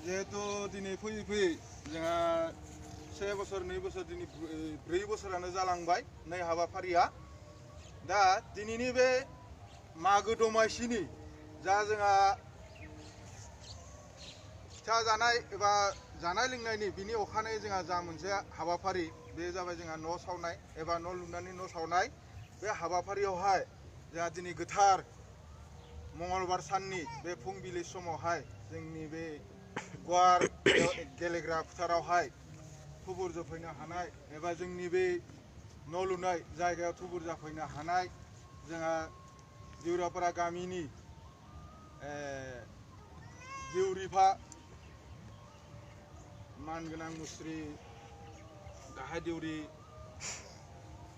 जिहेतु दिनै फैयै फैयै जोंहा 1 बोसोर 2 बोसोर दिनै 4 बोसोरानो जालांबाय नै हाबाफारिया दा दिनैनि बे मागो दमासिनि जा जोंहा फिथा जानाय एबा जानाय लोंनायनि बिनि अखानायै जोंहा जा मोनसे हाबाफारि बे जाबाय जोंहा न' सावनाय एबा न' लुनानै न' सावनाय बे हाबाफारियावहाय जोंहा दिनै गोथार मंगलबार साननि बे फुंबिलि समावहाय जोंनि बे गुवार गेलेग्रा फोथारावहाय थुबुर जाफैनो हानाय एबा जोंनि बे न' लुनाय जायगायाव थुबुर जाफैनो हानाय जोंहा देवरापारा गामिनि देवरिफा मानगोनां मुस्रि गाहाय देउरि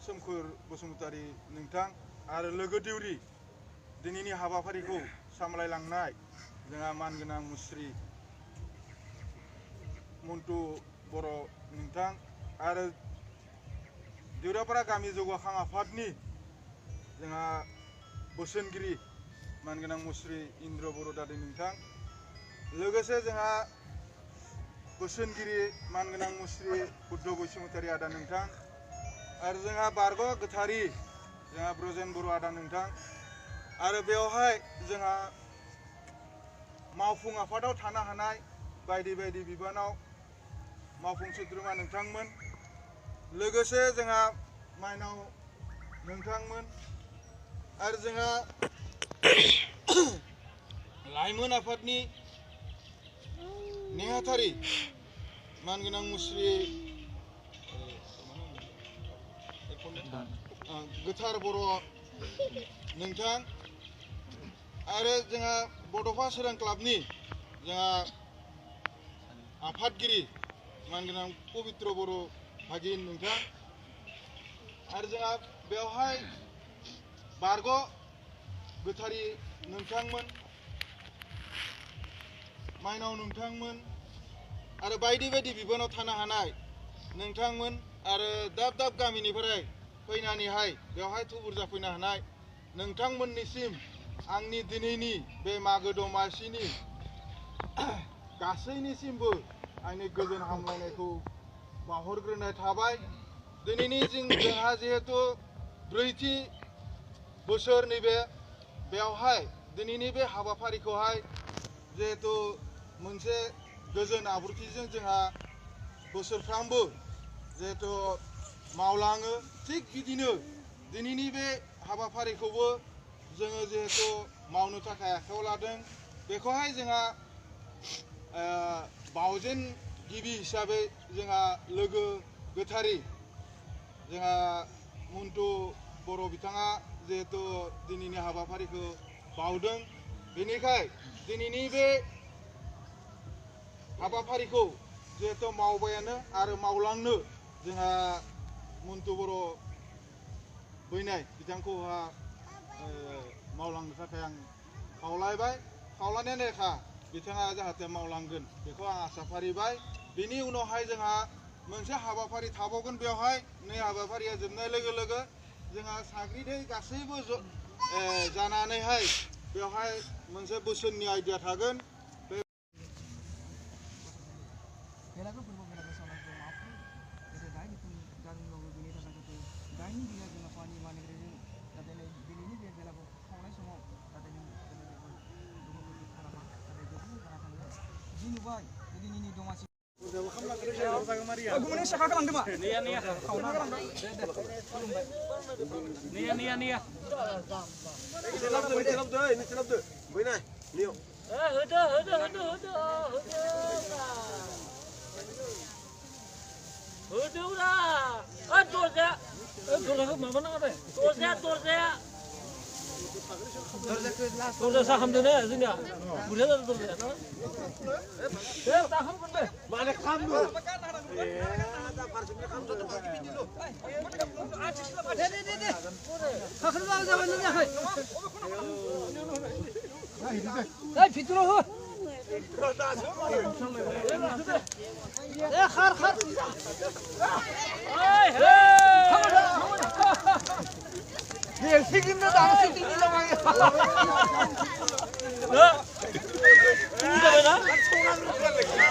सोमखोर बसुमतारी नोंथां आरो लोगो देउरि दिनैनि हाबाफारिखौ सामलायलांनाय जोंहा मानगोनां मुस्रि मन्टु बर' नोंथां आरो देवरापारा गामि जौगाखां आफादनि जोंहा बोसोनगिरि मानगोनां मुस्रि इन्द्र बर' दादै नोंथां लोगोसे जोंहा बोसोनगिरि मानगोनां मुस्रि बुद्ध बसुमतारी आदा नोंथां आरो जोंहा बारग' गोथारि जोंहा ब्रजेन बर' आदा नोंथां आरो बेवहाय जोंहा मावफुं आफादाव थानो हानाय बायदि बायदि बिबानाव मावफुं सोद्रोमा नोंथांमोन लोगोसे जोंहा माइनाव नोंथांमोन आरो जोंहा लाइमोन आफादनि नेहाथारि मानगोनां मुस्रि गोथार बर' नोंथां आरो जोंहा बड'फा सोरां क्लाबनि जोंहा आफादगिरि मानगोनां पबित्र बर' भागिन नोंथां आरो जोंहा बेवहाय बारग' गोथारि नोंथांमोन माइनाव नोंथांमोन आरो बायदि बायदि बिबानाव थानो हानाय नोंथांमोन आरो दाब दाब गामिनिफ्राय फैनानैहाय बेवहाय थुबुर जाफैनो हानाय नोंथांमोननिसिम आंनि दिनैनि बे मागो दमासिनि गासैनिसिमबो आंनि गोजोन हामलायनायखौ बावहरग्रोनाय थाबाय दिनैनि जोंहा जिहेतु 4थि बोसोर नैबे बेवहाय दिनैनि बे हाबाफारिखौहाय जिहेतु मोनसे गोजोन आब्रुथिजों जोंहा बोसोरफ्रामबो जिहेतु मावलाङो थिग बिदिनो दिनैनि बे हाबाफारिखौबो जोङो जिहेतु मावनो थाखाय आखायाव लादों बेखौहाय जोंहा बावजेन गिबि हिसाबै जोंहा लोगो गोथारि जोंहा मन्टु बर' बिथाङा जिहेतु दिनैनि हाबाफारिखौ बावदों बेनिखाय दिनैनि बे हाबाफारिखौ जिहेतु मावबायानो आरो मावलांनो जोंहा मन्टु बर' बैनाय बिथांखौहा मावलांनो थाखाय आं खावलायबाय खावलायनाय लेखा बिथाङा जाहाथे मावलांगोन बेखौ आं आसा फारिबाय बेनि उनावहाय जोंहा मोनसे हाबाफारि थाबावगोन बेवहाय नै हाबाफारिया जोबनाय लोगो लोगो जोंहा साग्रिदै गासैबो जानानैहाय बेवहाय मोनसे बोसोननि आइडिया थागोन Dorja saham dulu ya sini ya. Bulan ada dorja. Saham kan be? Mana kam dulu? Kakak zaman ni apa? Hey, fitro ho. Khar. Hey, hey. Dia sikit na dah sikit ni lah maya. Nah, ini dah mana?